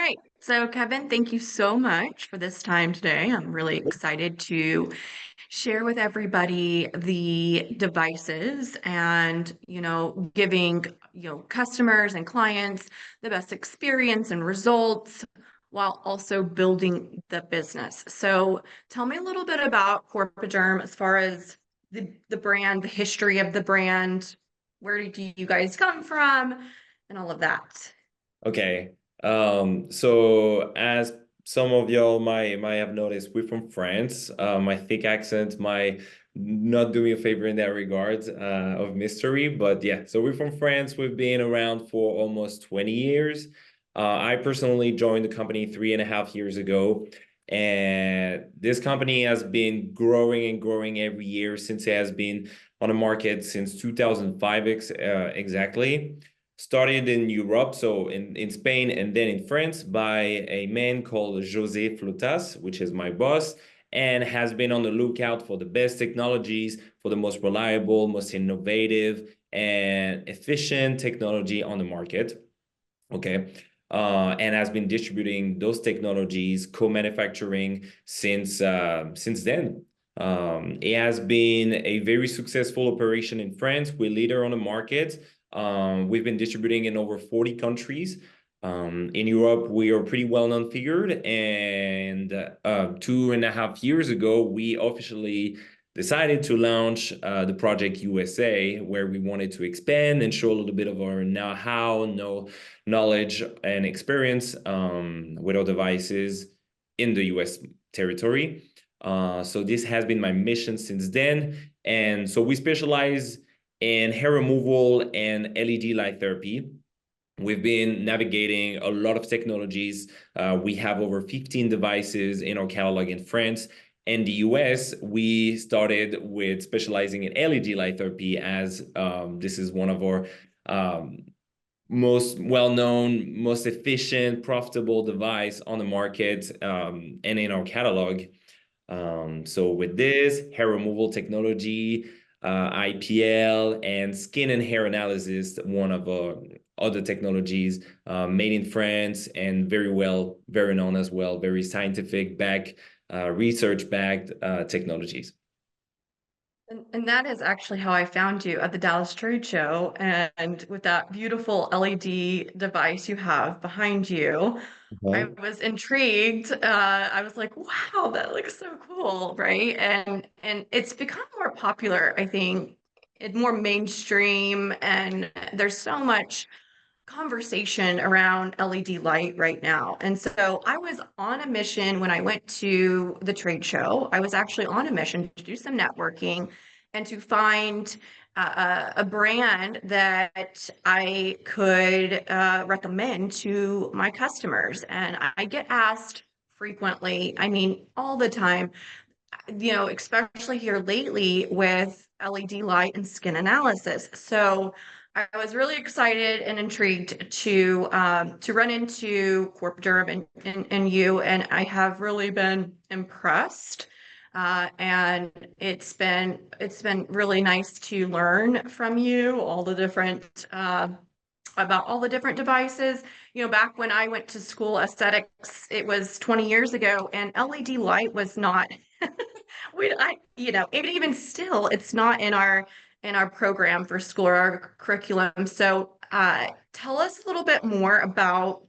right. So, Kevin, thank you so much for this time today. I'm really excited to share with everybody the devices and, giving, customers and clients the best experience and results while also building the business. So, tell me a little bit about Corpoderm as far as the brand, the history of the brand. Where did you guys come from and all of that? Okay. So as some of y'all might have noticed, we're from France. My thick accent might not do me a favor in that regard of mystery, but yeah. So we're from France. We've been around for almost 20 years. I personally joined the company 3.5 years ago, and this company has been growing and growing every year since it has been on the market since 2005 exactly. Started in Europe, so in Spain and then in France by a man called José Flotas, which is my boss, and has been on the lookout for the best technologies, for the most reliable, most innovative, and efficient technology on the market. Okay. And has been distributing those technologies, co-manufacturing since then. It has been a very successful operation in France. We're leader on the market. We've been distributing in over 40 countries. In Europe, we are pretty well-known figured, and 2.5 years ago, we officially decided to launch the project USA, where we wanted to expand and show a little bit of our knowledge and experience with our devices in the US territory. So this has been my mission since then. And so we specialize in hair removal and LED light therapy. We've been navigating a lot of technologies. We have over 15 devices in our catalog in France. In the US, we started with specializing in LED light therapy, as this is one of our most well-known, most efficient, profitable device on the market and in our catalog. So with this hair removal technology, IPL, and skin and hair analysis, one of other technologies made in France and very known as well, very scientific research-backed technologies. And that is actually how I found you at the Dallas Trade Show. And with that beautiful LED device you have behind you, I was intrigued. I was like, wow, that looks so cool, right? And it's become more popular, I think, and more mainstream, and there's so much conversation around LED light right now. And so I was on a mission when I went to the trade show. I was actually on a mission to do some networking and to find a brand that I could recommend to my customers. And I get asked frequently, I mean, all the time, especially here lately with LED light and skin analysis. So I was really excited and intrigued to run into Corpoderm and you, and I have really been impressed. And it's been really nice to learn from you all the different about all the different devices. Back when I went to school aesthetics, it was 20 years ago, and LED light was not even still, it's not in our program for school or our curriculum. So tell us a little bit more about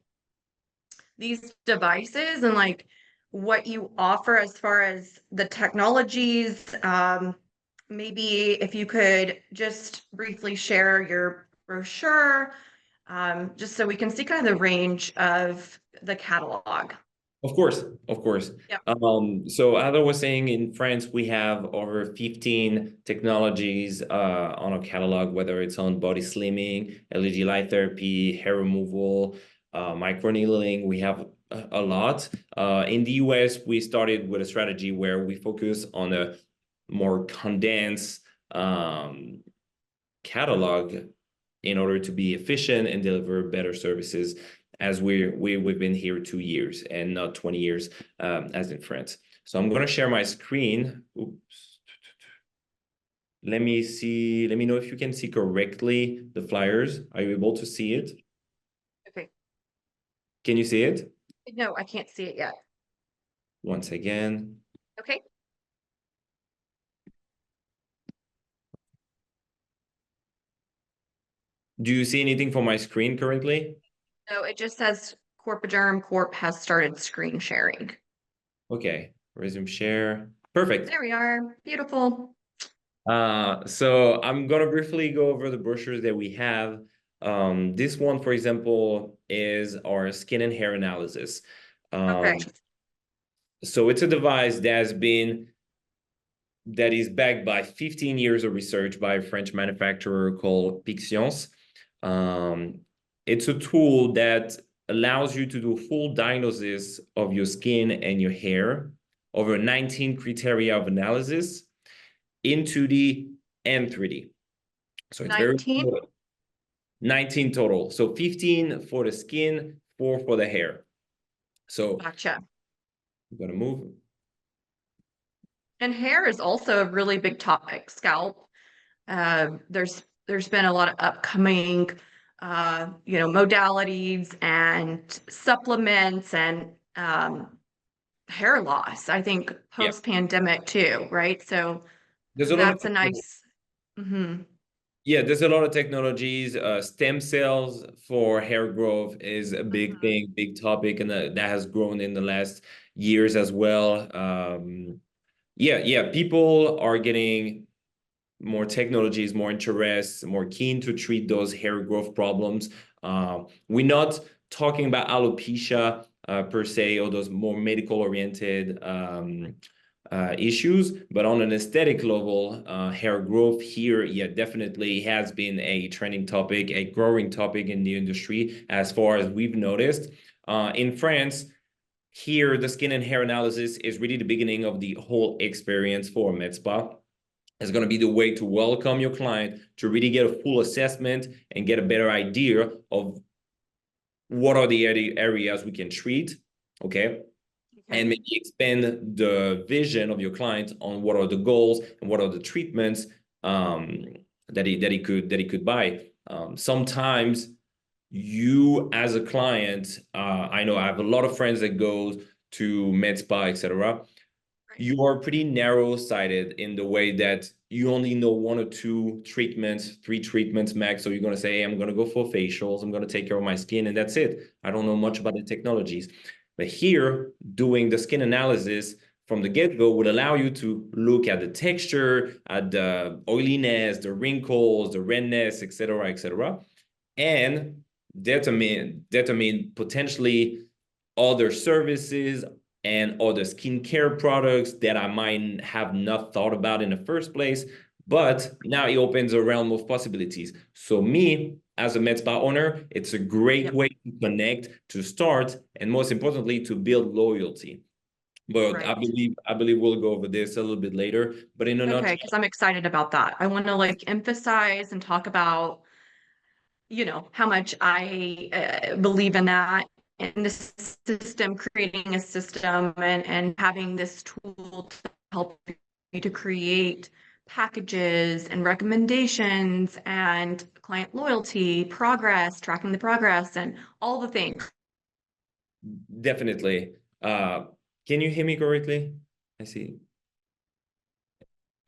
these devices and like what you offer as far as the technologies. Maybe if you could just briefly share your brochure, just so we can see kind of the range of the catalog. Of course, of course. Yep. So as I was saying, in France, we have over 15 technologies on our catalog, whether it's on body slimming, LED light therapy, hair removal, microneedling. We have a lot. In the US, we started with a strategy where we focus on a more condensed catalog in order to be efficient and deliver better services, as we've been here 2 years and not 20 years as in France. So I'm going to share my screen. Oops. Let me see. Let me know if you can see correctly the flyers. Are you able to see it? Okay. Can you see it? No, I can't see it yet. Once again. Okay. Do you see anything for my screen currently? So it just says Corpoderm Corp has started screen sharing. Okay, resume share. Perfect. There we are. Beautiful. So I'm gonna briefly go over the brochures that we have. This one, for example, is our skin and hair analysis. Okay. So it's a device that is backed by 15 years of research by a French manufacturer called Pixions. It's a tool that allows you to do full diagnosis of your skin and your hair over 19 criteria of analysis in 2D and 3D. So it's very 19. 19 total. So 15 for the skin, 4 for the hair. So Gotcha. I'm gonna move. And hair is also a really big topic. Scalp. There's been a lot of upcoming modalities and supplements and hair loss. I think Yeah, post-pandemic too, right? So there's a lot of that's a nice. Mhm. yeah, there's a lot of technologies. Stem cells for hair growth is a big Mhm. thing, big topic, and that has grown in the last years as well. Yeah, people are getting more technologies, more interest, more keen to treat those hair growth problems. We're not talking about alopecia per se, or those more medical oriented issues, but on an aesthetic level, hair growth here, yeah, definitely has been a trending topic, a growing topic in the industry, as far as we've noticed. In France, here, the skin and hair analysis is really the beginning of the whole experience for med spa. It's going to be the way to welcome your client to really get a full assessment and get a better idea of what are the areas we can treat, okay? And Okay. maybe expand the vision of your client on what are the goals and what are the treatments that he could buy. Sometimes you as a client, I know I have a lot of friends that go to med spa, etc. Right. You are pretty narrow-sighted in the way that you only know 1 or 2 treatments, 3 treatments max. So you're going to say, hey, I'm going to go for facials, I'm going to take care of my skin, and that's it. I don't know much about the technologies. But here, doing the skin analysis from the get-go would allow you to look at the texture, at the oiliness, the wrinkles, the redness, etc., and determine potentially other services and other skincare products that I might have not thought about in the first place. But now it opens a realm of possibilities. So me, as a med spa owner, it's a great Yep. way to connect, to start, and most importantly, to build loyalty. But Right. I believe we'll go over this a little bit later. But in a Okay, nutshell, because I'm excited about that. I want to like emphasize and talk about, how much I believe in that and this system, creating a system and having this tool to help you to create packages and recommendations and client loyalty, progress, tracking the progress, and all the things. definitely. Can you hear me correctly? I see.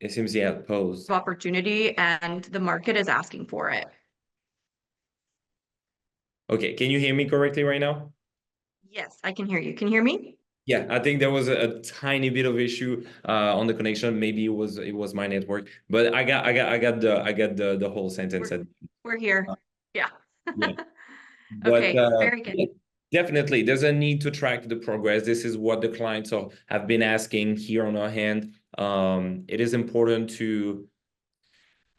It seems you have paused. Opportunity, and the market is asking for it. Okay, can you hear me correctly right now? Yes, I can hear you. Can you hear me? Yeah, I think there was a tiny bit of issue on the connection. Maybe it was my network, but I got the whole sentence. We're we're here. Yeah. Yeah, but Okay, very good. yeah, definitely there's a need to track the progress. This is what the clients have been asking here on our hand. It is important to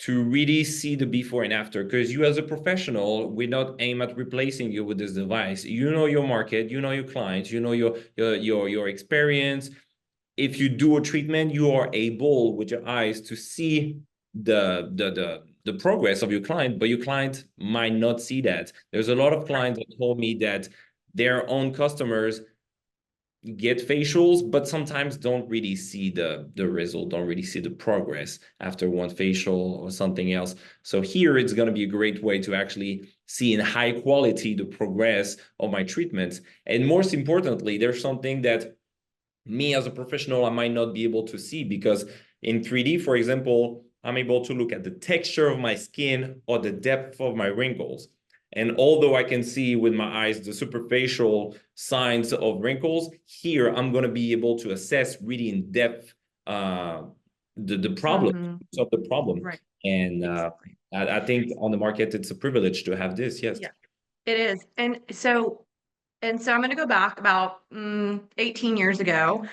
really see the before and after, because you as a professional, we not aim at replacing you with this device. You know your market, you know your clients, you know your experience. If you do a treatment, you are able with your eyes to see the progress of your client, but your client might not see that. There's a lot of Right. clients that told me that their own customers get facials, but sometimes don't really see the result, don't really see the progress after one facial or something else. So here it's going to be a great way to actually see in high quality the progress of my treatments. And most importantly, there's something that me as a professional, I might not be able to see, because in 3D, for example, I'm able to look at the texture of my skin or the depth of my wrinkles. And although I can see with my eyes the superficial signs of wrinkles, here I'm going to be able to assess really in depth the problem, of the problem. Right. And Exactly. I think on the market, it's a privilege to have this. Yes. Yeah, it is. And so I'm going to go back about 18 years ago.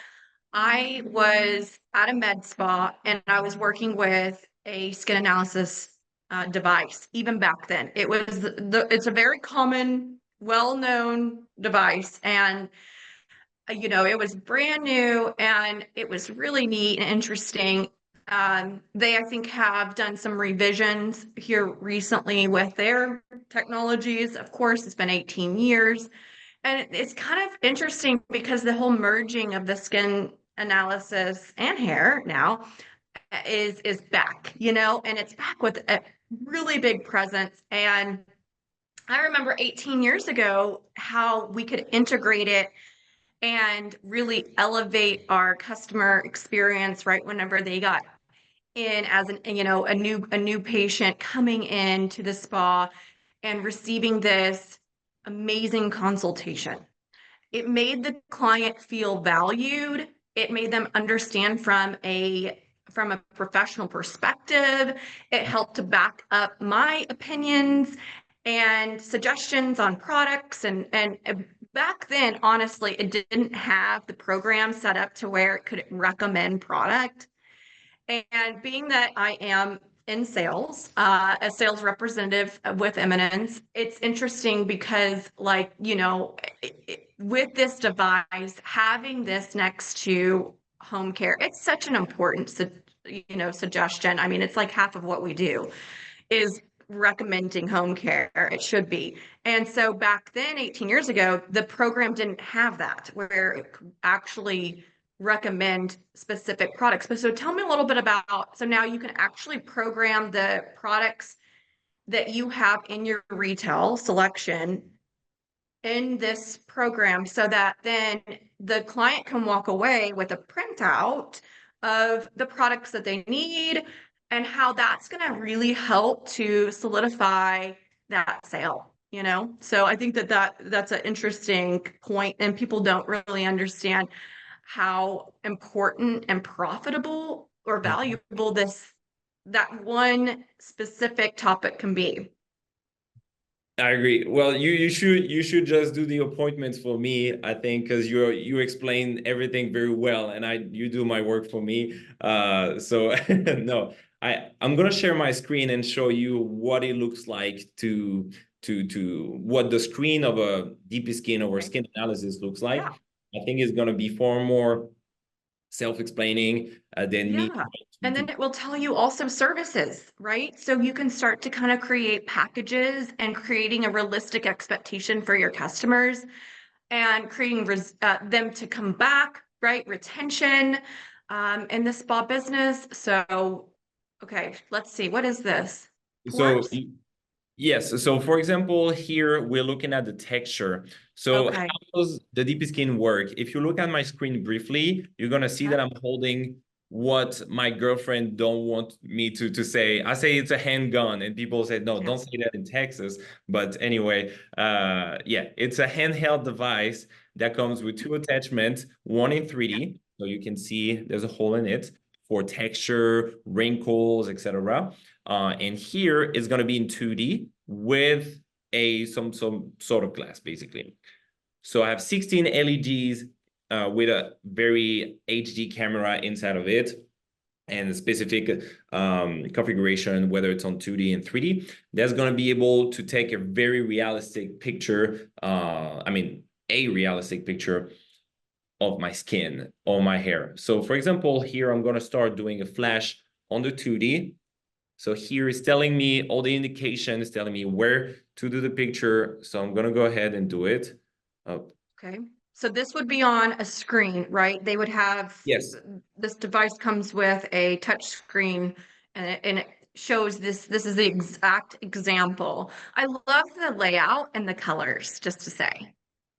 I was at a med spa and I was working with a skin analysis device. Even back then, it's a very common, well-known device, and it was brand new and it was really neat and interesting. They, I think, have done some revisions here recently with their technologies. Of course, it's been 18 years. And it's kind of interesting because the whole merging of the skin analysis and hair now is back, and it's back with a really big presence. And I remember 18 years ago how we could integrate it and really elevate our customer experience, right? Whenever they got in as a new patient coming into the spa and receiving this amazing consultation. It made the client feel valued. It made them understand from a professional perspective. It helped to back up my opinions and suggestions on products. And back then, honestly, it didn't have the program set up to where it could recommend product. And being that I am in sales, a sales representative with Eminence, it's interesting because, like, with this device, having this next to home care, it's such an important, suggestion. I mean, it's like half of what we do is recommending home care. It should be. And so back then, 18 years ago, the program didn't have that, where it could actually recommend specific products. But so tell me a little bit about, so now you can actually program the products that you have in your retail selection in this program so that then the client can walk away with a printout of the products that they need and how that's going to really help to solidify that sale. So I think that's an interesting point, and people don't really understand how important and profitable or valuable that one specific topic can be. I agree. Well, you should just do the appointments for me, I think, because you explain everything very well, and you do my work for me. So no, I'm gonna share my screen and show you what it looks like to what the screen of a DPSkin or skin analysis looks like. Yeah. I think it's gonna be far more self-explaining than me. Yeah. And then it will tell you also services, right? So you can start to kind of create packages and creating a realistic expectation for your customers and creating them to come back, right? Retention in the spa business. So, okay, let's see. What is this? So Pores? yes. So for example, here we're looking at the texture. So how Okay. does the DPSkin work? If you look at my screen briefly, you're gonna see that I'm holding what my girlfriend don't want me to say. I say it's a handgun, and people say, no, Yeah. don't say that in Texas. But anyway, yeah, it's a handheld device that comes with two attachments, one in 3D, so you can see there's a hole in it for texture, wrinkles, etc. And here it's going to be in 2D with some sort of glass, basically. So I have 16 LEDs with a very HD camera inside of it, and a specific configuration, whether it's on 2D and 3D, that's going to be able to take a very realistic picture. A realistic picture of my skin or my hair. So for example, here I'm going to start doing a flash on the 2D. So here it's telling me all the indications, telling me where to do the picture. So I'm going to go ahead and do it. Oh. Okay. So this would be on a screen, right? They would have, Yes. this device comes with a touch screen and it shows this is the exact example. I love the layout and the colors, just to say.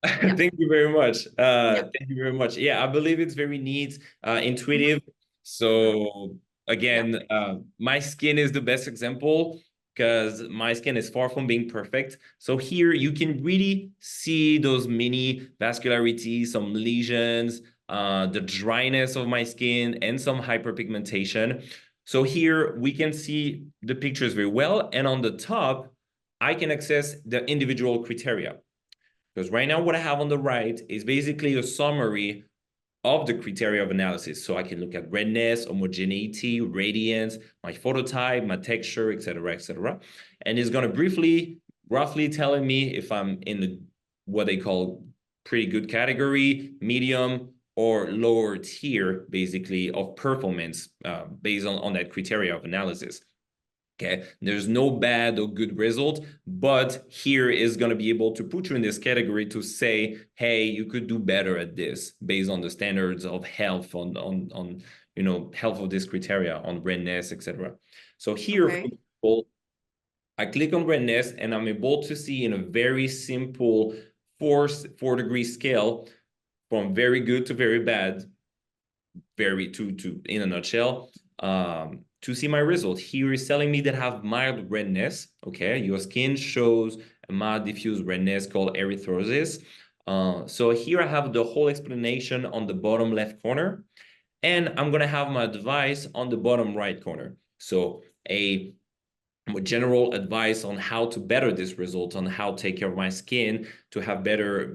Yeah. Thank you very much. Yeah. Thank you very much. Yeah, I believe it's very neat, Mhm. intuitive. Mhm. So Yeah. again, my skin is the best example because my skin is far from being perfect. So here you can really see those mini vascularities, some lesions, the dryness of my skin, and some hyperpigmentation. So here we can see the pictures very well. And on the top, I can access the individual criteria. Because right now, what I have on the right is basically a summary of the criteria of analysis. So I can look at redness, homogeneity, radiance, my phototype, my texture, etc., etc. And it's going to briefly, roughly telling me if I'm in the, what they call pretty good category, medium, or lower tier, basically, of performance based on that criteria of analysis. Okay, there's no bad or good result, but here is going to be able to put you in this category to say, hey, you could do better at this based on the standards of health on health of this criteria on redness, etc. So here, for Okay. example, I click on redness and I'm able to see in a very simple four-degree scale from very good to very bad, very to in a nutshell, to see my result. Here is telling me that I have mild redness. Okay, your skin shows a mild diffuse redness called erythrosis. So here I have the whole explanation on the bottom left corner, and I'm gonna have my advice on the bottom right corner. So a general advice on how to better this result, on how to take care of my skin to have better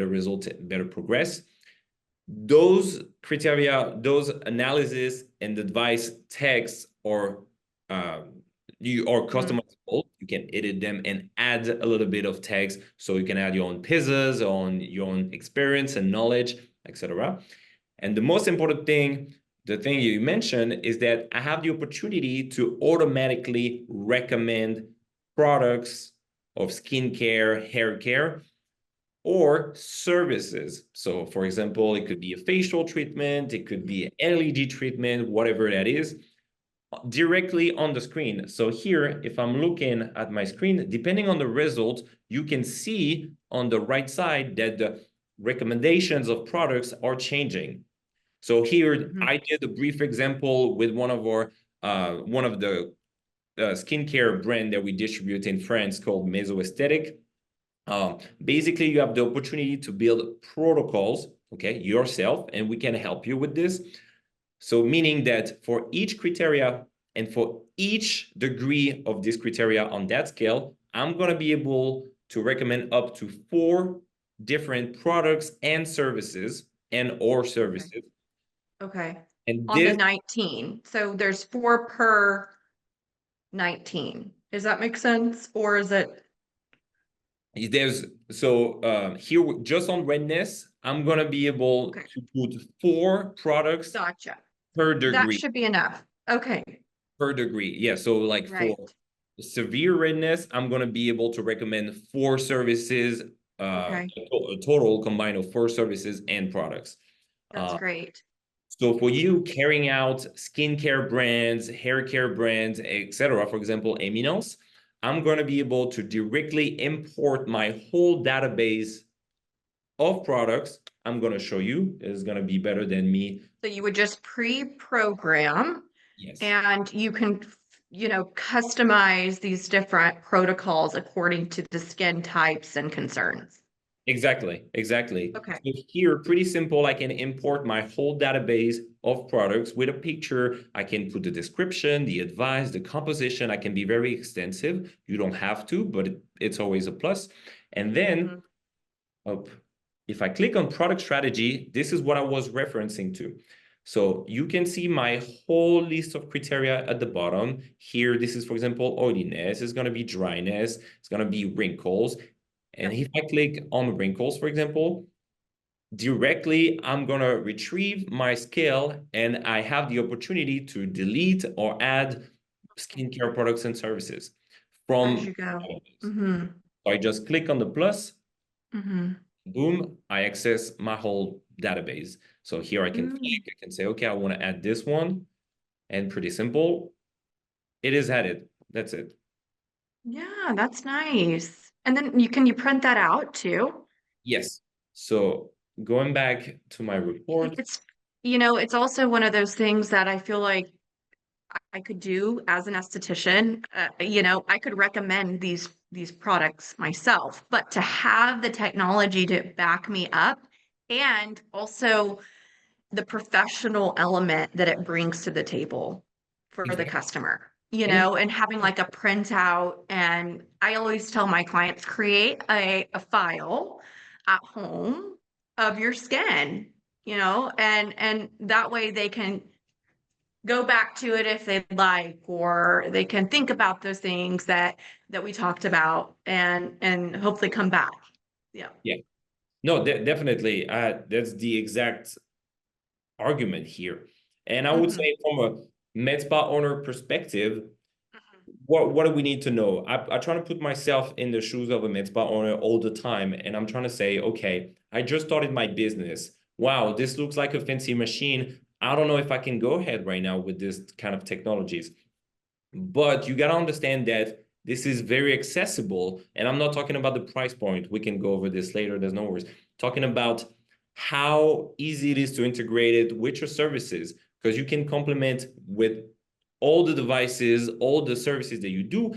results, better progress. Those criteria, those analysis and advice texts are you are Mhm. customizable. You can edit them and add a little bit of text, so you can add your own pieces on your own experience and knowledge, etc. And the most important thing, the thing you mentioned, is that I have the opportunity to automatically recommend products of skincare, hair care, or services. So for example, it could be a facial treatment, it could be an LED treatment, whatever that is, directly on the screen. So here, if I'm looking at my screen, depending on the result, you can see on the right side that the recommendations of products are changing. So here, Mhm. I did a brief example with one of the skincare brand that we distribute in France called Meso Aesthetic. Basically, you have the opportunity to build protocols, okay, yourself, and we can help you with this. So meaning that for each criteria and for each degree of this criteria on that scale, I'm going to be able to recommend up to 4 different products and services or Okay. services. Okay. And On the this 19. So there's 4 per 19. Does that make sense? Or is it? there's so here just on redness, I'm going to be able Okay. to put 4 products Gotcha. per That degree. should be enough. Okay. Per degree. Yeah. So like for Right. severe redness, I'm going to be able to recommend 4 services, Okay. a total combined of 4 services and products. That's Uh, great. so for you carrying out skincare brands, hair care brands, etc., for example, Eminos, I'm going to be able to directly import my whole database of products. I'm going to show you. It's going to be better than me. So you would just pre-program Yes. and you can, customize these different protocols according to the skin types and concerns. Exactly, exactly. Okay. So here, pretty simple. I can import my whole database of products with a picture. I can put the description, the advice, the composition. I can be very extensive. You don't have to, but it's always a plus. And then, Mhm. oh, if I click on product strategy, this is what I was referencing to. So you can see my whole list of criteria at the bottom. Here, this is, for example, oiliness. It's going to be dryness. It's going to be wrinkles. And Yep. if I click on wrinkles, for example, directly, I'm going to retrieve my scale and I have the opportunity to delete or add skincare products and services As from. you go. Mm-hmm. So I just click on the plus, Mm-hmm. boom, I access my whole database. So here I can Mm, click, I can say, okay, I want to add this one, and pretty simple. It is added. That's it. yeah, that's nice. And then you print that out too? Yes. So going back to my report. It's, it's also one of those things that I feel like I could do as an esthetician. I could recommend these products myself, but to have the technology to back me up and also the professional element that it brings to the table for the Exactly. customer, And and having like a printout. And I always tell my clients, create a file at home of your skin, and that way they can go back to it if they'd like, or they can think about those things that we talked about and hopefully come back. Yeah. yeah, no, definitely. That's the exact argument here. And I would Hmm. say from a med spa owner perspective, Hmm. what do we need to know? I try to put myself in the shoes of a med spa owner all the time, and I'm trying to say, okay, I just started my business. Wow, this looks like a fancy machine. I don't know if I can go ahead right now with this kind of technologies. But you got to understand that this is very accessible. And I'm not talking about the price point. We can go over this later. There's no worries. Talking about how easy it is to integrate it with your services, because you can complement with all the devices, all the services that you do.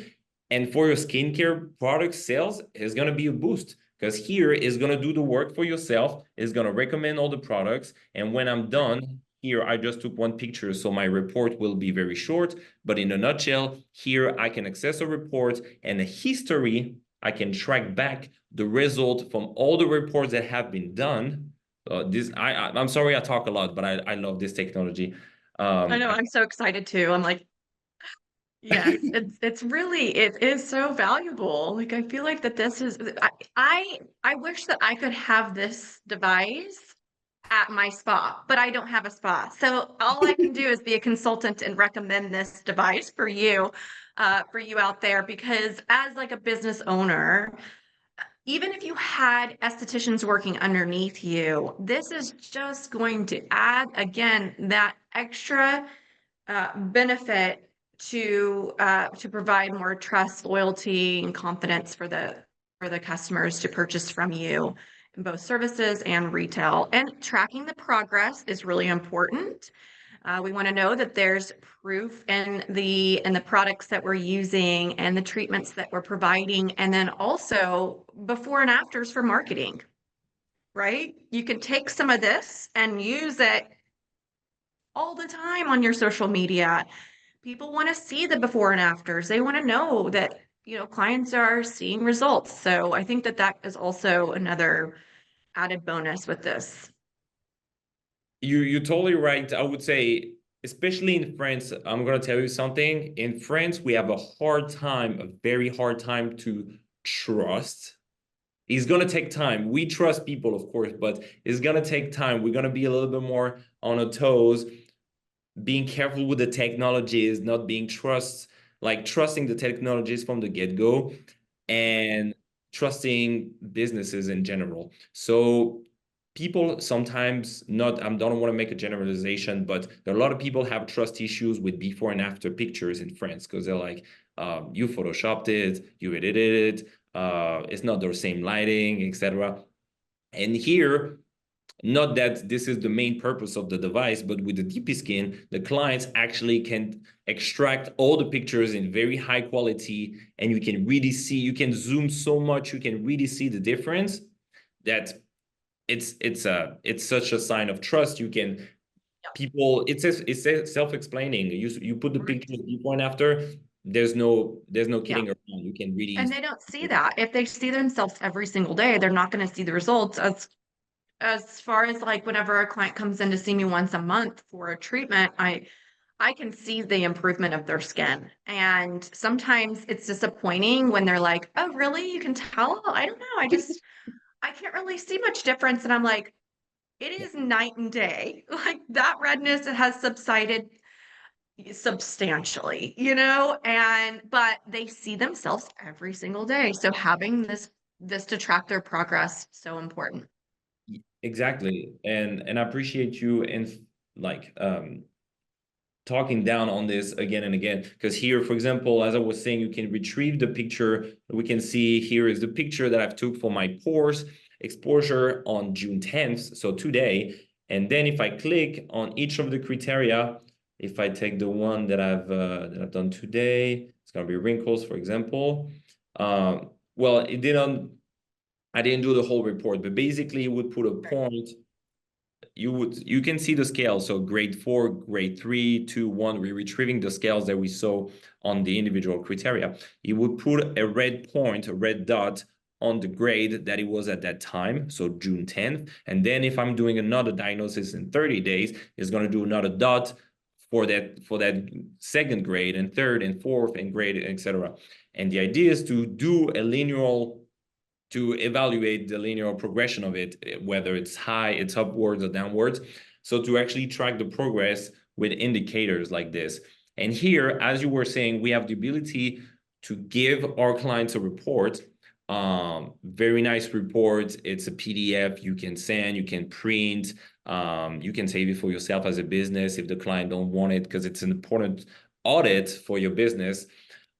And for your skincare product sales, it's going to be a boost because here is going to do the work for yourself. It's going to recommend all the products. And when I'm done, here I just took one picture, so my report will be very short. But in a nutshell, here I can access a report and a history. I can track back the result from all the reports that have been done. I'm sorry I talk a lot, but I love this technology. I know, I, I'm so excited too. I'm like, yes, it is so valuable. Like I feel like that this is I wish that I could have this device at my spa, but I don't have a spa. So all I can do is be a consultant and recommend this device for you out there, because as like a business owner, even if you had estheticians working underneath you, this is just going to add again that extra benefit to provide more trust, loyalty, and confidence for the customers to purchase from you in both services and retail. And tracking the progress is really important. We want to know that there's proof in the products that we're using and the treatments that we're providing, and then also before and afters for marketing, right? You can take some of this and use it all the time on your social media. People want to see the before and afters. They want to know that, clients are seeing results. So I think that that is also another added bonus with this. you're totally right. I would say, especially in France, I'm gonna tell you something. In France, we have a hard time, a very hard time to trust. It's gonna take time. We trust people, of course, but it's gonna take time. We're gonna be a little bit more on our toes, being careful with the technologies, not being trusting the technologies from the get-go, and trusting businesses in general. So people sometimes not, I don't want to make a generalization, but there are a lot of people have trust issues with before and after pictures in France because they're like, you photoshopped it, you edited it, it's not the same lighting, etc. And here, not that this is the main purpose of the device, but with the DPSkin, the clients actually can extract all the pictures in very high quality, and you can really see, you can zoom so much, you can really see the difference that it's such a sign of trust. You can people it's self-explaining. You put the Right. pictures before and after. There's no Yeah. kidding around. You can really. And they don't see that. If they see themselves every single day, they're not going to see the results. As far as like whenever a client comes in to see me once a month for a treatment, I can see the improvement of their skin. And sometimes it's disappointing when they're like, "Oh, really? You can tell?" I don't know. I can't really see much difference. And I'm like, it is night and day. Like that redness has subsided substantially, and but they see themselves every single day. So having this this to track their progress so important. Exactly. And I appreciate you in like talking down on this again and again, because here, for example, as I was saying, you can retrieve the picture. We can see here is the picture that I've took for my pores exposure on June 10th, so today. And then if I click on each of the criteria, if I take the one that I've done today, it's gonna be wrinkles, for example. Well, I didn't do the whole report, but basically it would put a point. You can see the scale. So grade 4, grade 3, 2, 1, we're retrieving the scales that we saw on the individual criteria. You would put a red point, a red dot on the grade that it was at that time, so June 10th. And then if I'm doing another diagnosis in 30 days, it's going to do another dot for that second grade and third and fourth and grade, etc. And the idea is to do a linear, to evaluate the linear progression of it, whether it's high, it's upwards or downwards. So to actually track the progress with indicators like this. And here, as you were saying, we have the ability to give our clients a report. Very nice report. It's a PDF you can send, you can print, you can save it for yourself as a business if the client don't want it, because it's an important audit for your business.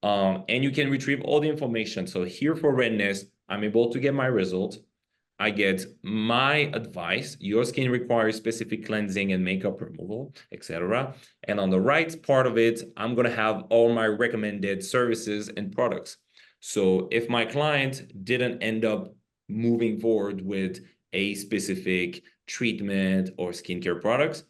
And you can retrieve all the information. So here for redness, I'm able to get my result. I get my advice. Your skin requires specific cleansing and makeup removal, etc. And on the right part of it, I'm going to have all my recommended services and products. So if my client didn't end up moving forward with a specific treatment or skincare products,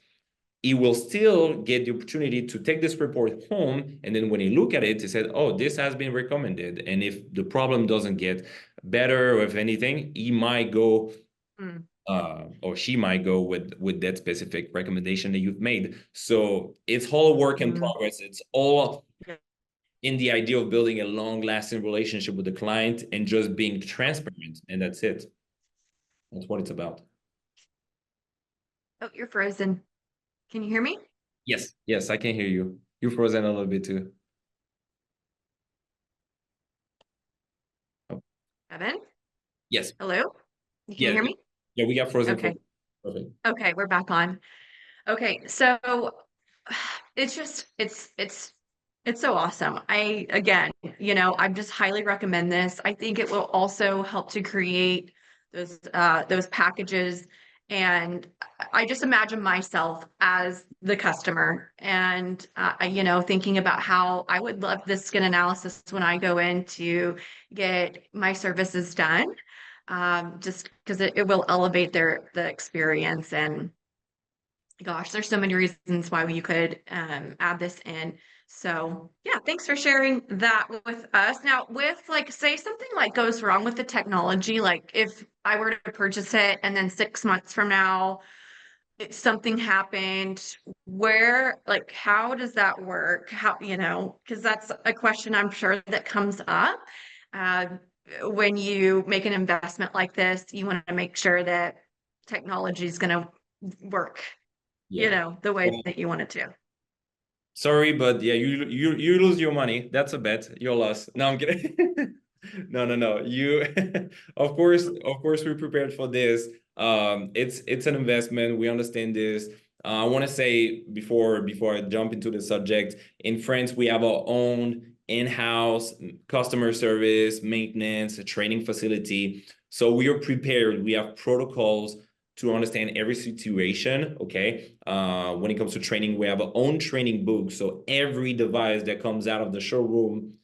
he will still get the opportunity to take this report home. And then when he look at it, he said, oh, this has been recommended. And if the problem doesn't get better, or if anything, he might go or she might go with that specific recommendation that you've made. So it's all work in progress. It's all in the idea of building a long-lasting relationship with the client and just being transparent. And that's it. That's what it's about. Oh, you're frozen. Can you hear me? Yes, yes, I can hear you. You're frozen a little bit too. Evan? Yes. Hello? You can Yeah. hear me? Yeah, we got frozen. Okay. Perfect. Okay, we're back on. Okay, so it's so awesome. Again, I just highly recommend this. I think it will also help to create those packages. And I just imagine myself as the customer and thinking about how I would love this skin analysis when I go in to get my services done. Just because it will elevate the experience. And gosh, there's so many reasons why you could add this in. So yeah, thanks for sharing that with us. Now, with like, say something like goes wrong with the technology, like if I were to purchase it and then 6 months from now, something happened, how does that work? Because that's a question I'm sure that comes up. Uh, when you make an investment like this, you want to make sure that technology is going to work the way that you want it to. Sorry, but yeah, you lose your money. That's a bet. Your loss. No, I'm kidding. No. You, of course, we're prepared for this. It's an investment. We understand this. I want to say before I jump into the subject, in France, we have our own in-house customer service, maintenance, a training facility. So we are prepared. We have protocols to understand every situation, okay? When it comes to training, we have our own training book. So every device that comes out of the showroom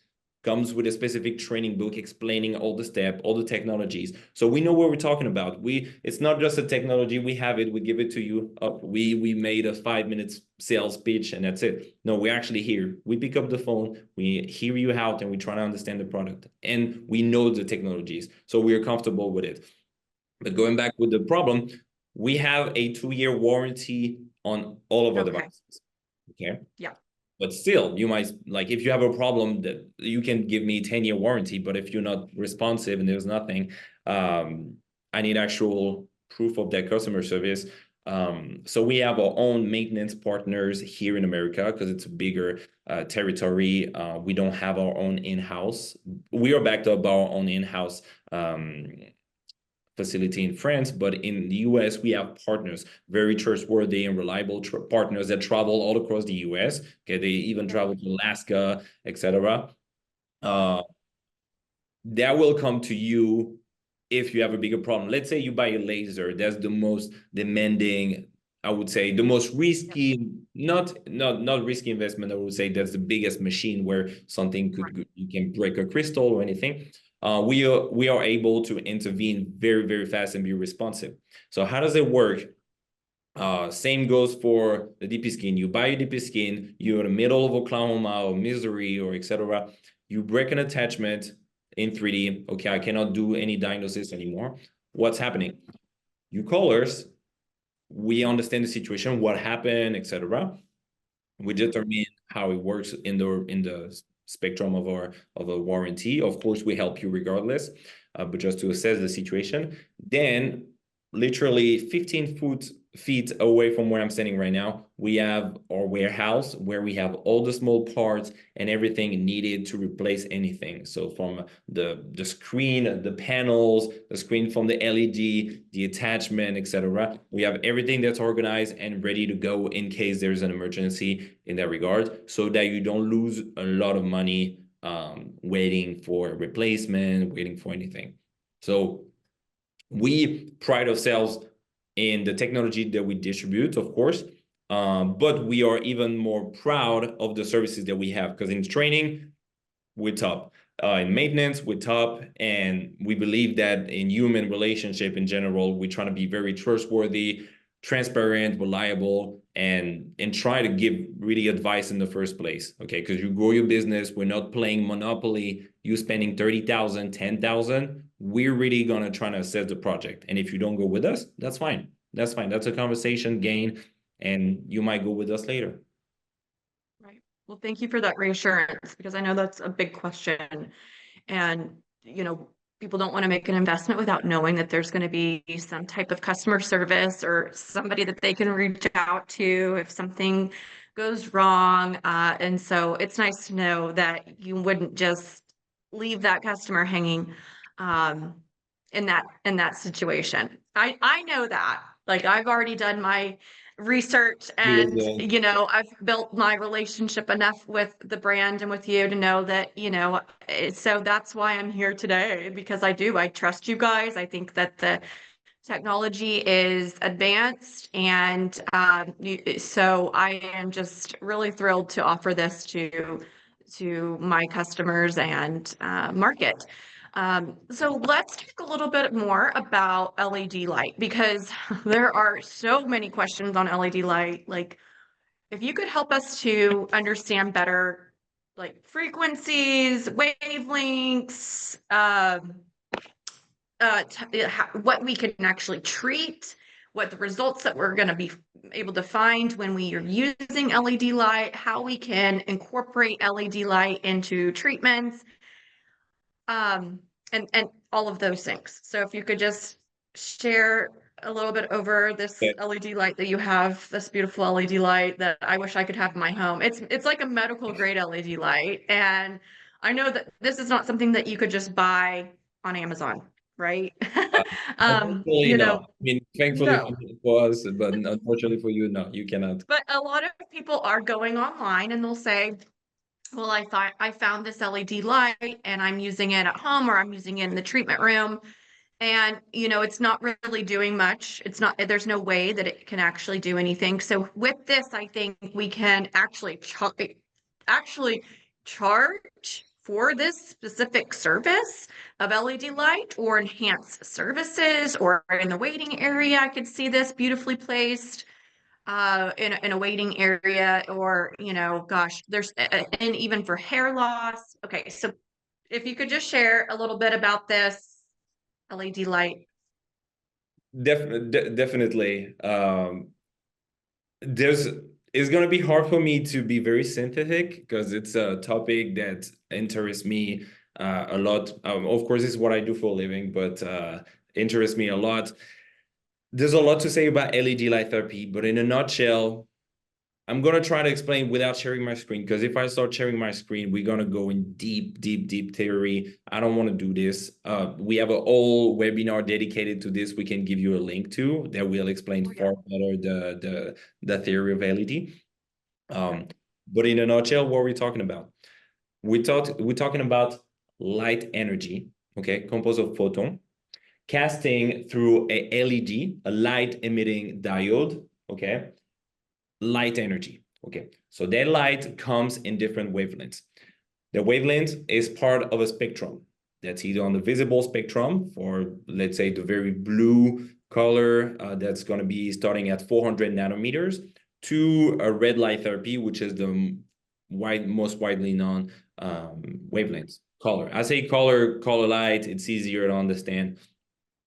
comes with a specific training book explaining all the steps, all the technologies. So we know what we're talking about. It's not just a technology, we have it, we give it to you. We made a 5-minute sales pitch and that's it. No, we're actually here. We pick up the phone, we hear you out and we try to understand the product. And we know the technologies, so we're comfortable with it. But going back with the problem, we have a 2-year warranty on all of our devices. Okay. Yeah. But still, you might, like, if you have a problem, that you can give me 10-year warranty, but if you're not responsive and there's nothing, I need actual proof of that customer service. So we have our own maintenance partners here in America because it's a bigger territory. We don't have our own in-house. We are backed up by our own in-house facility in France, but in the US, we have partners, very trustworthy and reliable partners that travel all across the US. Okay, they even travel to Alaska, etc. That will come to you if you have a bigger problem. Let's say you buy a laser, that's the most demanding, I would say, the most risky, not risky investment. I would say that's the biggest machine where something could, you can break a crystal or anything. We are able to intervene very, very fast and be responsive. So how does it work? Same goes for the DPSkin. You buy a DPSkin, you're in the middle of Oklahoma or Missouri or etc. You break an attachment in 3D. Okay, I cannot do any diagnosis anymore. What's happening? You call us. We understand the situation, what happened, etc. We determine how it works in the spectrum of a warranty. Of course, we help you regardless, but just to assess the situation. Then, literally 15 feet away from where I'm standing right now, we have our warehouse where we have all the small parts and everything needed to replace anything. So from the screen, the panels, the screen from the LED, the attachment, etc. We have everything that's organized and ready to go in case there's an emergency in that regard, so that you don't lose a lot of money waiting for a replacement, waiting for anything. So we pride ourselves in the technology that we distribute, of course, but we are even more proud of the services that we have, because in training, we're top. In maintenance, we're top. And we believe that in human relationship in general, we're trying to be very trustworthy, transparent, reliable, and try to give really advice in the first place. Okay, because you grow your business, we're not playing Monopoly, you spending 30,000, 10,000. We're really gonna try to assess the project. And if you don't go with us, that's fine. That's fine. That's a conversation gain, and you might go with us later. Right. Well, thank you for that reassurance, because I know that's a big question. And, people don't want to make an investment without knowing that there's going to be some type of customer service or somebody that they can reach out to if something goes wrong. And so it's nice to know that you wouldn't just leave that customer hanging in that situation. I know that. Like, I've already done my research, and I've built my relationship enough with the brand and with you to know that, so that's why I'm here today, because I trust you guys. I think that the technology is advanced, and so I am just really thrilled to offer this to my customers and market. So let's talk a little bit more about LED light, because there are so many questions on LED light. Like, if you could help us to understand better, like frequencies, wavelengths, what we can actually treat, what the results that we're going to be able to find when we are using LED light, how we can incorporate LED light into treatments, and all of those things. So if you could just share a little bit over this LED light that you have, this beautiful LED light that I wish I could have in my home. It's like a medical grade LED light, and I know that this is not something that you could just buy on Amazon, right? Unfortunately, no. I mean, thankfully No. for us, but unfortunately for you, no, you cannot. But a lot of people are going online and they'll say, well, I found this LED light and I'm using it at home, or I'm using it in the treatment room. And, it's not really doing much. There's no way that it can actually do anything. So with this, I think we can actually charge for this specific service of LED light, or enhance services, or in the waiting area. I could see this beautifully placed in a waiting area, or, gosh, there's, and even for hair loss. Okay, so if you could just share a little bit about this LED light. Definitely. It's going to be hard for me to be very synthetic, because it's a topic that interests me a lot. Of course, it's what I do for a living, but interests me a lot. There's a lot to say about LED light therapy, but in a nutshell, I'm gonna try to explain without sharing my screen, because if I start sharing my screen, we're gonna go in deep, deep, deep theory. I don't want to do this. We have a whole webinar dedicated to this. We can give you a link to that will explain Oh, yeah. far better the theory of LED. Okay. But in a nutshell, what are we talking about? We're talking about light energy, okay, composed of photon, casting through a LED, a light emitting diode, okay, light energy. Okay, so that light comes in different wavelengths. The wavelength is part of a spectrum that's either on the visible spectrum for, let's say, the very blue color that's going to be starting at 400 nanometers, to a red light therapy, which is the most widely known wavelengths. Color. I say color light, it's easier to understand,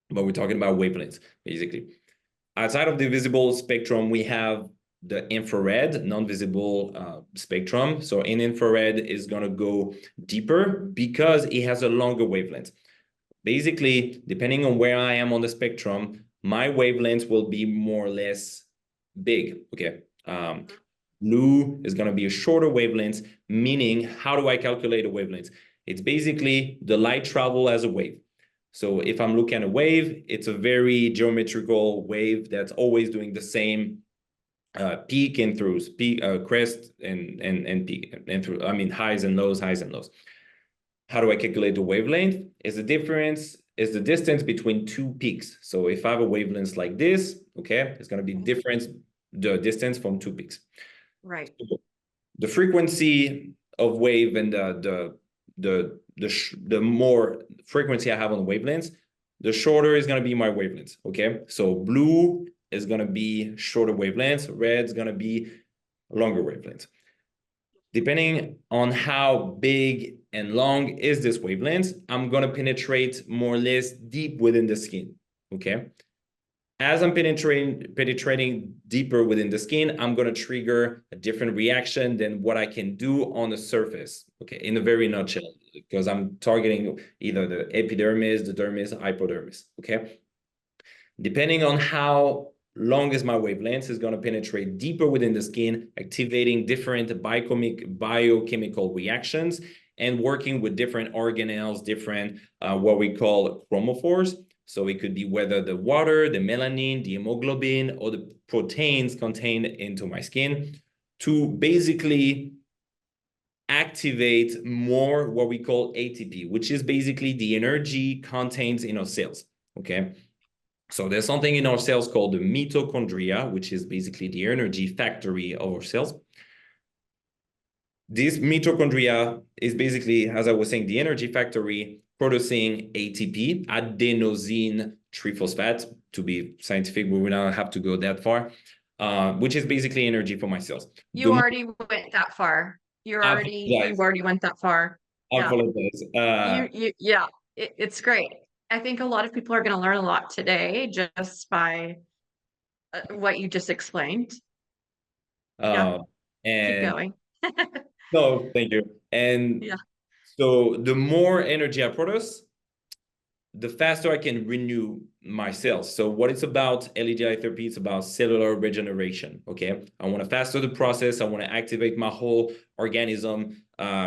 but we're talking about wavelengths, basically. Outside of the visible spectrum, we have the infrared, non-visible spectrum. So in infrared is going to go deeper because it has a longer wavelength. Basically, depending on where I am on the spectrum, my wavelength will be more or less big. Okay. Blue is going to be a shorter wavelength, meaning how do I calculate a wavelength? It's basically the light travel as a wave. So if I'm looking at a wave, it's a very geometrical wave that's always doing the same peak and throughs, peak, crest and peak and through. I mean, highs and lows, highs and lows. How do I calculate the wavelength? Is the distance between two peaks. So if I have a wavelength like this, okay, it's going to be the distance from two peaks. Right. The frequency of wave and the more frequency I have on the wavelengths, the shorter is going to be my wavelengths. Okay, so blue is going to be shorter wavelengths, red is going to be longer wavelengths. Depending on how big and long is this wavelength, I'm going to penetrate more or less deep within the skin. Okay, as I'm penetrating deeper within the skin, I'm going to trigger a different reaction than what I can do on the surface. Okay, in a very nutshell, because I'm targeting either the epidermis, the dermis, hypodermis. Okay, depending on how long is my wavelength, is going to penetrate deeper within the skin, activating different biochemical reactions and working with different organelles, different what we call chromophores. So it could be whether the water, the melanin, the hemoglobin, or the proteins contained into my skin to basically activate more what we call ATP, which is basically the energy contained in our cells. Okay. So there's something in our cells called the mitochondria, which is basically the energy factory of our cells. This mitochondria is basically, as I was saying, the energy factory producing ATP, adenosine triphosphate, to be scientific, we will not have to go that far, which is basically energy for my cells. You already went that far. You already went that far. I Yeah. apologize. Yeah, it's great. I think a lot of people are going to learn a lot today just by what you just explained. Yeah, keep And going. no, thank you. And Yeah. so the more energy I produce, the faster I can renew my cells. So what it's about, LED therapy, it's about cellular regeneration, okay? I want to faster the process. I want to activate my whole organism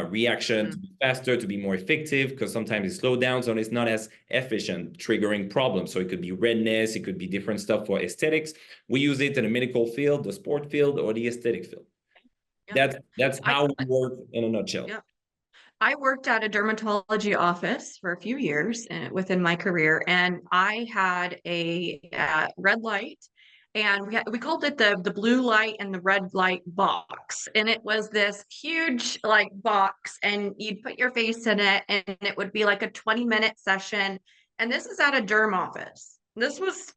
reaction to be faster, to be more effective, because sometimes it slows down, so it's not as efficient, triggering problems. So it could be redness, it could be different stuff for aesthetics. We use it in the medical field, the sport field, or the aesthetic field. Yeah. That's how we work in a nutshell. Yeah. I worked at a dermatology office for a few years within my career, and I had a red light, and we called it the blue light and the red light box, and it was this huge like box, and you'd put your face in it, and it would be like a 20-minute session. And this is at a derm office. This was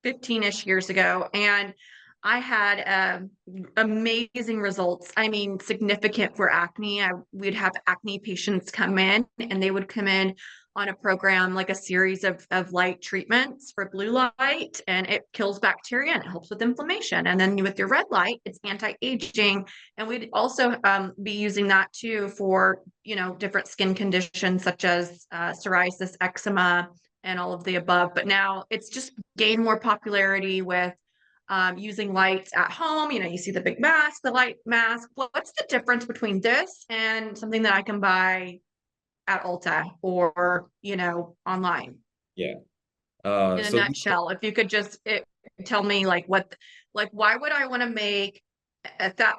15-ish years ago, and I had amazing results. I mean, significant for acne. We'd have acne patients come in, and they would come in on a program, like a series of light treatments for blue light, and it kills bacteria and it helps with inflammation. And then with your red light, it's anti-aging. And we'd also be using that too for, different skin conditions such as psoriasis, eczema, and all of the above. But now it's just gained more popularity with using lights at home. You know, you see the big mask, the light mask. What's the difference between this and something that I can buy at Ulta or, you know, online? Yeah. In a So nutshell, if you could just tell me like what, like why would I want to make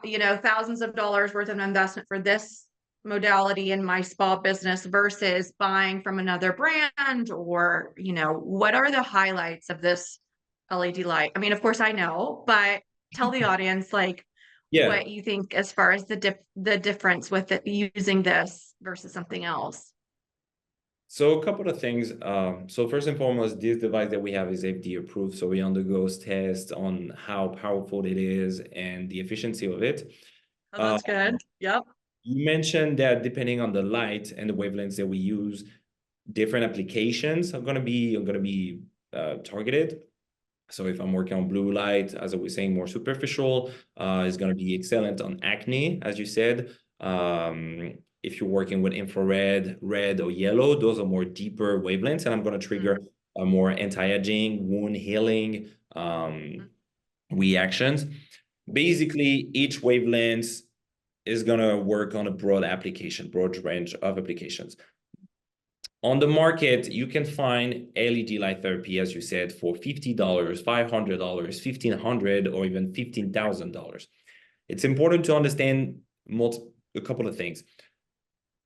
you know, thousands of dollars worth of investment for this modality in my spa business versus buying from another brand, or, you know, what are the highlights of this LED light? I mean, of course I know, but tell the audience like yeah. what you think as far as the difference with it using this versus something else. So a couple of things. So first and foremost, this device that we have is FDA approved. So we undergo tests on how powerful it is and the efficiency of it. Oh, Uh, that's good. Yep. you mentioned that depending on the light and the wavelengths that we use, different applications are gonna be targeted. So if I'm working on blue light, as I was saying, more superficial, is going to be excellent on acne, as you said. If you're working with infrared, red or yellow, those are more deeper wavelengths, and I'm going to trigger a more anti-aging, wound healing reactions. Basically, each wavelength is going to work on a broad range of applications. On the market, you can find LED light therapy, as you said, for $50, $500, $1,500, or even $15,000. It's important to understand a couple of things.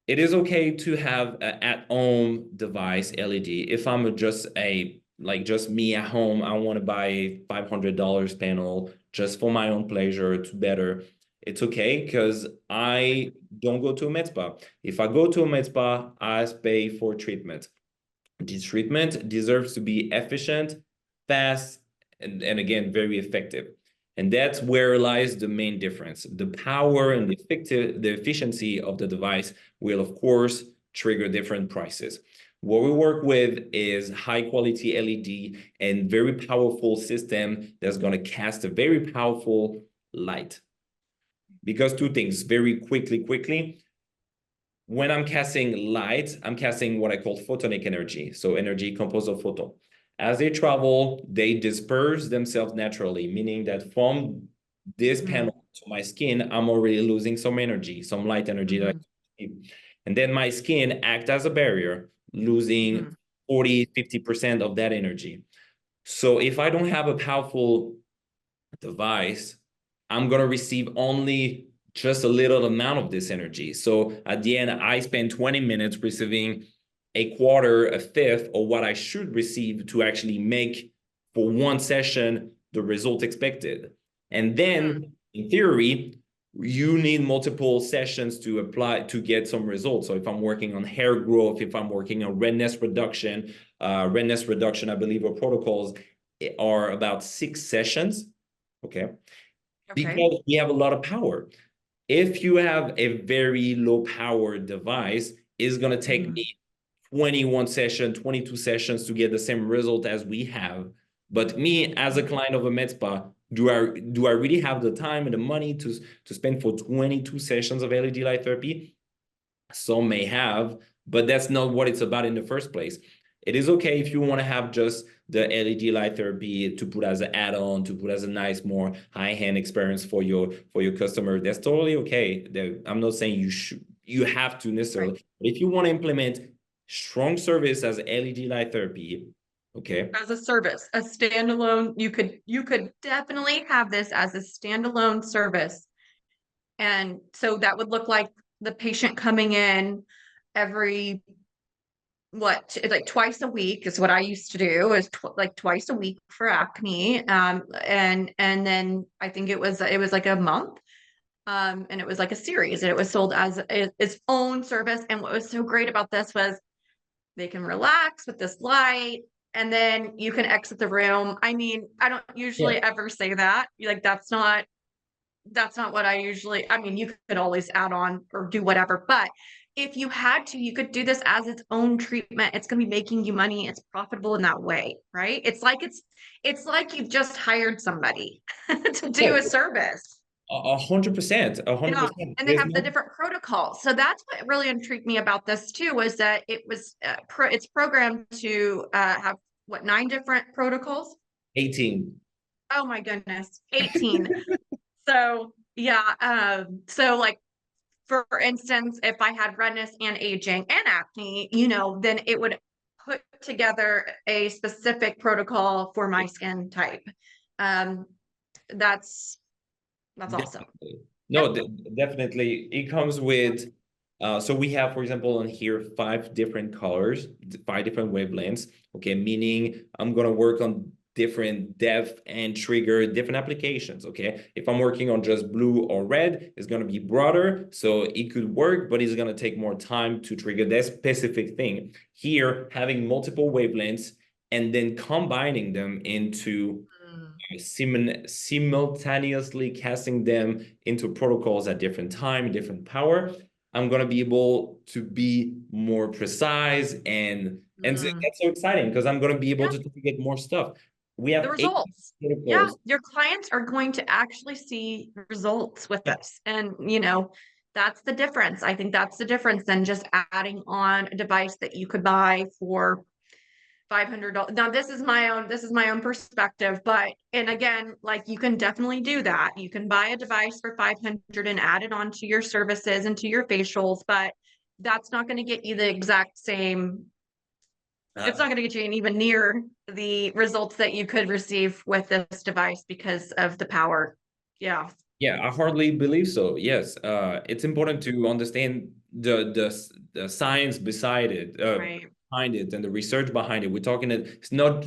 It is okay to have an at-home device LED. If I'm just me at home, I want to buy a $500 panel just for my own pleasure to better. It's okay because I don't go to a med spa. If I go to a med spa, I pay for treatment. This treatment deserves to be efficient, fast, and again, very effective. And that's where lies the main difference. The power and the efficiency of the device will, of course, trigger different prices. What we work with is high quality LED and very powerful system that's going to cast a very powerful light. Because two things, very quickly, when I'm casting light, I'm casting what I call photonic energy. So energy composed of photon. As they travel, they disperse themselves naturally, meaning that from this panel to my skin, I'm already losing some energy, some light energy that I keep. And then my skin acts as a barrier, losing 40, 50% of that energy. So if I don't have a powerful device, I'm going to receive only just a little amount of this energy. So at the end, I spend 20 minutes receiving a quarter, a fifth of what I should receive to actually make for one session the result expected. And then in theory, you need multiple sessions to apply to get some results. So if I'm working on hair growth, if I'm working on redness reduction, I believe, our protocols are about 6 sessions. Okay. Because we have a lot of power. If you have a very low power device, it's going to take me 21 sessions, 22 sessions to get the same result as we have. But me, as a client of a med spa, do I really have the time and the money to spend for 22 sessions of LED light therapy? Some may have, but that's not what it's about in the first place. It is okay if you want to have just the LED light therapy to put as an add-on, to put as a nice, more high-end experience for your customer. That's totally okay. I'm not saying you have to necessarily. Right. But if you want to implement strong service as LED light therapy, okay. As a service, a standalone, you could definitely have this as a standalone service. And so that would look like the patient coming in every like twice a week is what I used to do, is like twice a week for acne. And then I think it was like a month. And it was like a series, and it was sold as its own service. And what was so great about this was they can relax with this light, and then you can exit the room. I mean, I don't usually ever say that. Like, that's not what I usually, I mean, you could always add on or do whatever, but if you had to, you could do this as its own treatment. It's going to be making you money. It's profitable in that way, right? It's like you've just hired somebody to do a service. 100%, Yeah, 100%. and they There's have the no different protocols. So that's what really intrigued me about this too, was that it was it's programmed to have what, 9 different protocols? 18. Oh my goodness, 18. So yeah, so like for instance, if I had redness and aging and acne, then it would put together a specific protocol for my skin type. Um, that's awesome. Definitely. Yep. No, definitely. It comes with, so we have, for example, on here, 5 different colors, 5 different wavelengths. Okay, meaning I'm gonna work on different depth and trigger different applications. Okay, if I'm working on just blue or red, it's gonna be broader, so it could work, but it's gonna take more time to trigger that specific thing. Here, having multiple wavelengths and then combining them into Mm. simultaneously casting them into protocols at different time, different power, I'm going to be able to be more precise, and Mm. that's so exciting because I'm going to be able Yeah, to get more stuff. We the have 8 results. Yeah, protocols. your clients are going to actually see results with Yeah. this. And, that's the difference. I think that's the difference than just adding on a device that you could buy for $500. Now, this is my own perspective, but and again, like you can definitely do that. You can buy a device for 500 and add it onto your services and to your facials, but that's not going to get you the exact same. It's Uh, not going to get you even near the results that you could receive with this device because of the power. Yeah. yeah, I hardly believe so. Yes, it's important to understand the science beside it, Right. behind it, and the research behind it. We're talking that it's not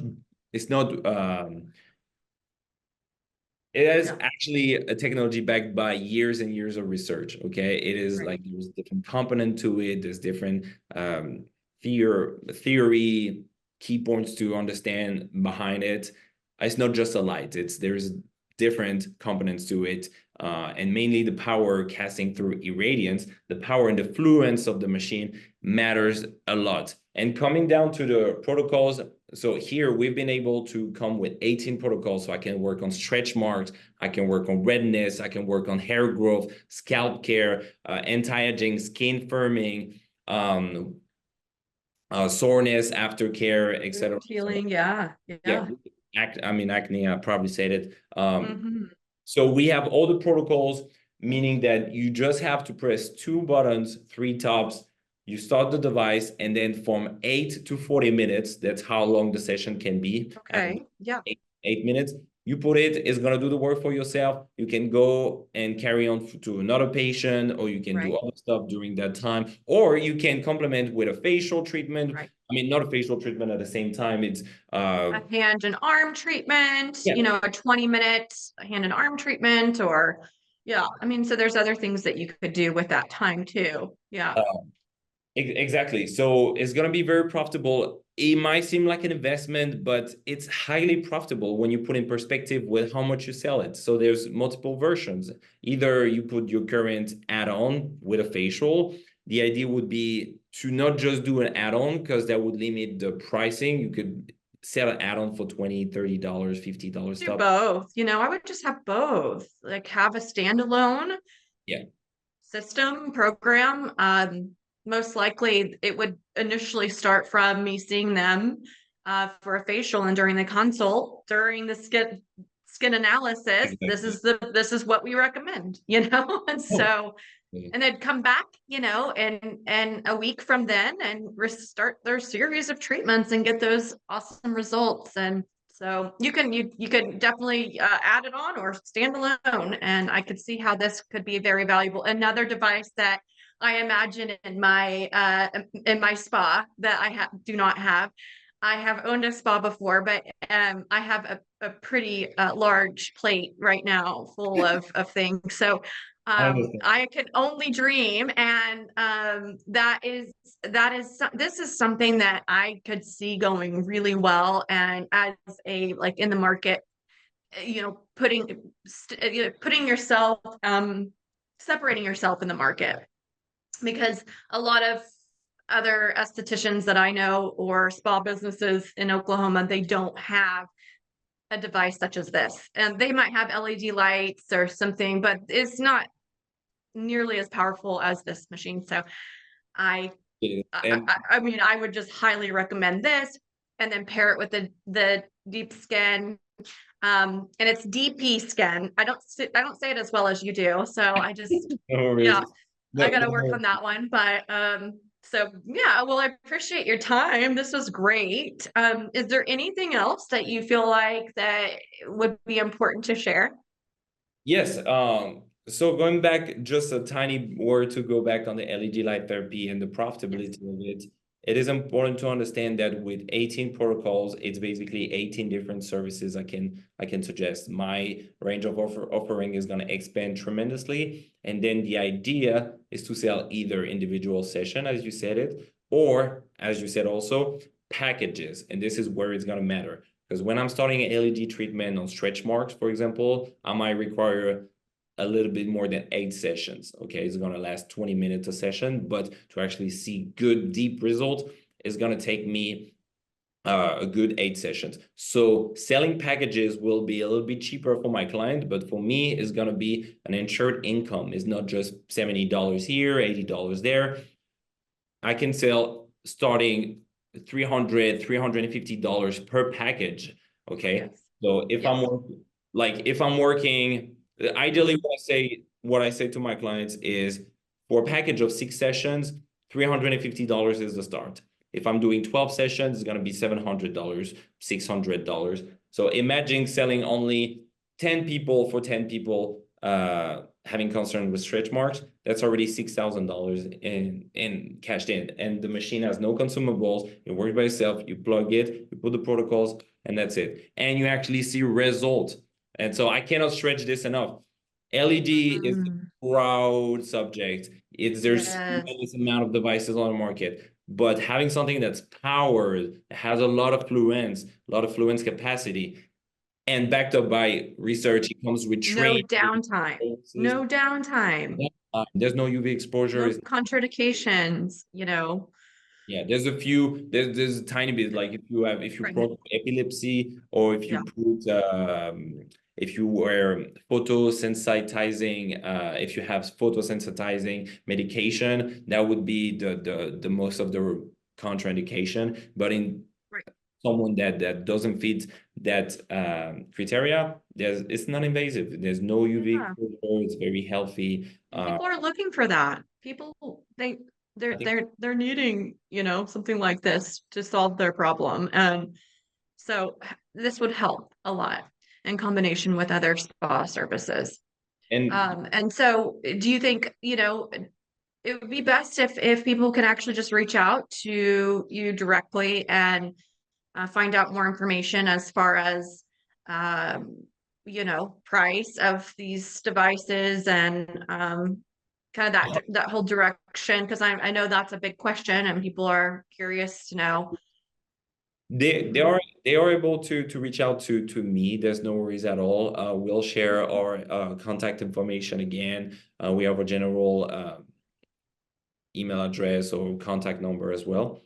it is Yeah. actually a technology backed by years and years of research. Okay, it is Right. like there's different component to it. There's different theory key points to understand behind it. It's not just a light. There's different components to it, and mainly the power casting through irradiance. The power and the fluence of the machine matters a lot. And coming down to the protocols, so here we've been able to come with 18 protocols. So I can work on stretch marks, I can work on redness, I can work on hair growth, scalp care, anti-aging, skin firming, soreness, aftercare, etc. Wound healing. Yeah. Yeah, Yeah. I mean acne. I probably said it. Hmm. So we have all the protocols, meaning that you just have to press 2 buttons, 3 taps. You start the device, and then from 8 to 40 minutes, that's how long the session can be. And Okay. Yeah. 8 minutes, you put it, it's gonna do the work for yourself. You can go and carry on to another patient, or you can do Right. other stuff during that time, or you can complement with a facial treatment. Right. I mean, not a facial treatment at the same time. It's A hand and arm treatment, yeah. a 20-minute hand and arm treatment, or yeah, I mean, so there's other things that you could do with that time too. Yeah. Exactly. So it's going to be very profitable. It might seem like an investment, but it's highly profitable when you put in perspective with how much you sell it. So there's multiple versions. Either you put your current add-on with a facial. The idea would be to not just do an add-on because that would limit the pricing. You could sell an add-on for $20, $30, $50 Do stuff. both. I would just have both, like have a standalone Yeah. system program. Most likely it would initially start from me seeing them for a facial, and during the consult, during the skin analysis, Exactly. this is what we recommend, and Oh, so okay. and they'd come back, and a week from then and restart their series of treatments and get those awesome results. And so you could definitely add it on or stand alone, and I could see how this could be very valuable. Another device that I imagine in my spa that do not have. I have owned a spa before, but I have a pretty large plate right now full of things. So I understand. I can only dream, and this is something that I could see going really well, and as a like in the market, putting yourself, separating yourself in the market, because a lot of other estheticians that I know or spa businesses in Oklahoma, they don't have a device such as this. And they might have LED lights or something, but it's not nearly as powerful as this machine. So I And I mean, I would just highly recommend this, and then pair it with the DeepSkin. And it's DPSkin. I don't say it as well as you do, so I just no worries. yeah, I No, gotta no work on worries. that one. But so yeah, well, I appreciate your time. This was great. Is there anything else that you feel like that would be important to share? Yes. So going back just a tiny word to go back on the LED light therapy and the Yes. profitability of it, it is important to understand that with 18 protocols, it's basically 18 different services I can suggest. My range of offering is going to expand tremendously. And then the idea is to sell either individual session, as you said it, or as you said also, packages. And this is where it's going to matter. Because when I'm starting an LED treatment on stretch marks, for example, I might require a little bit more than 8 sessions. Okay, it's gonna last 20 minutes a session, but to actually see good deep result, it's gonna take me a good 8 sessions. So selling packages will be a little bit cheaper for my client, but for me, it's gonna be an insured income. It's not just $70 here, $80 there. I can sell starting $350 per package. Okay. Yes. So if I'm Yes. working, like if I'm working, ideally what I say to my clients is for a package of 6 sessions, $350 is the start. If I'm doing 12 sessions, it's gonna be $700, $600. So imagine selling only 10 people for 10 people having concern with stretch marks, that's already $6,000 in cashed in. And the machine has no consumables. It works by itself. You plug it, you put the protocols, and that's it. And you actually see results. And so I cannot stretch this enough. LED is Mm, a proud subject. There's yes. tremendous amount of devices on the market. But having something that's powered, has a lot of fluence, a lot of fluence capacity, and backed up by research, it comes with No training. downtime. No downtime. There's no UV exposure. No contraindications, you know. Yeah, there's a few. There's a tiny bit like if you Right. prone to epilepsy or Yeah. if you were photosensitizing if you have photosensitizing medication, that would be the most of the contraindication. But in Right. someone that doesn't fit that criteria, it's non-invasive. There's no UV Yeah. exposure. It's very healthy. And people are looking for that. People I think they're needing, you know, something like this to solve their problem. And so this would help a lot in combination with other spa services. and And so do you think, you know, it would be best if people can actually just reach out to you directly and find out more information as far as um, you know, price of these devices and kind of that whole direction, because I know that's a big question and people are curious to know. Mhm. they are able to reach out to me. There's no worries at all. We'll share our contact information again. We have a general email address or contact number as well.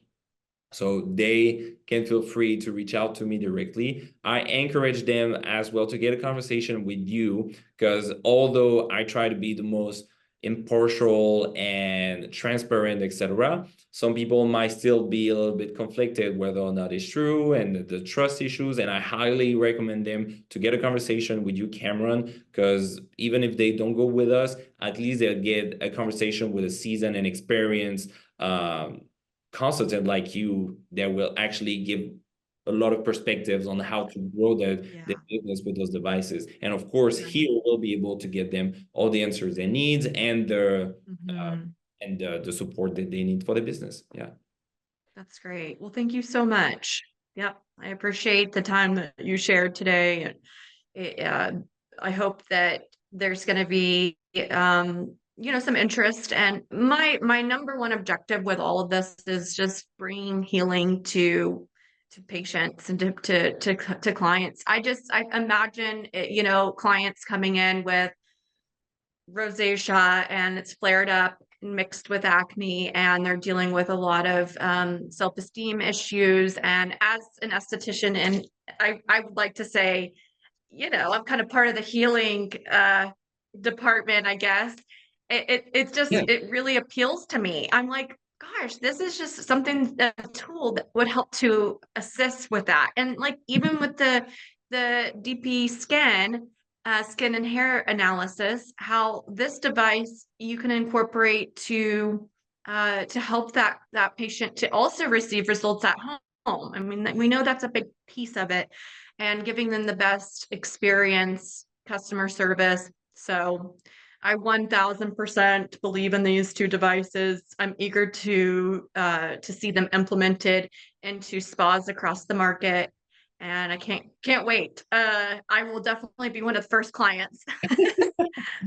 So they can feel free to reach out to me directly. I encourage them as well to get a conversation with you because although I try to be the most impartial and transparent, etc., some people might still be a little bit conflicted whether or not it's true and the trust issues. And I highly recommend them to get a conversation with you, Cameron, because even if they don't go with us, at least they'll get a conversation with a seasoned and experienced consultant like you that will actually give a lot of perspectives on how to grow the Yeah. business with those devices. And of course, Right. here we'll be able to get them all the answers they need Mhm. and the support that they need for the business. Yeah. That's great. Well, thank you so much. Yep. I appreciate the time that you shared today. And I hope that there's going to be, you know, some interest. And my number one objective with all of this is just bringing healing to patients and to clients. I imagine, you know, clients coming in with rosacea and it's flared up mixed with acne, and they're dealing with a lot of self-esteem issues. And as an esthetician, and I would like to say, I'm kind of part of the healing department, I guess. It just Yeah. it really appeals to me. I'm like, gosh, this is just something, a tool that would help to assist with that. And like even with the DPSkin, skin and hair analysis, how this device you can incorporate to help that patient to also receive results at home. I mean, we know that's a big piece of it, and giving them the best experience, customer service. So I 1000% believe in these two devices. I'm eager to see them implemented into spas across the market, and I can't wait. I will definitely be one of the first clients.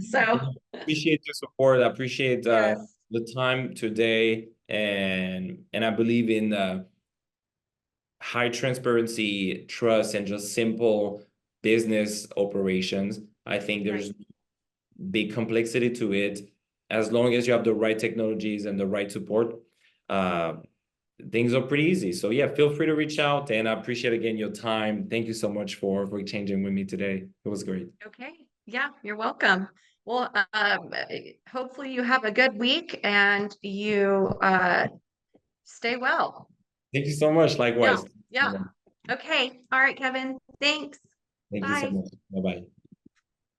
So Appreciate your support. I appreciate yes, the time today, and I believe in high transparency, trust, and just simple business operations. I think right. there's big complexity to it. As long as you have the right technologies and the right support, uh, things are pretty easy. So yeah, feel free to reach out, and I appreciate again your time. Thank you so much for exchanging with me today. It was great. Okay. Yeah, you're welcome. Well, hopefully you have a good week and you stay well. Thank you so much. Yeah, Likewise. yeah. Okay. All right, Kevin. Thanks. Thank you so Bye. much. Bye bye.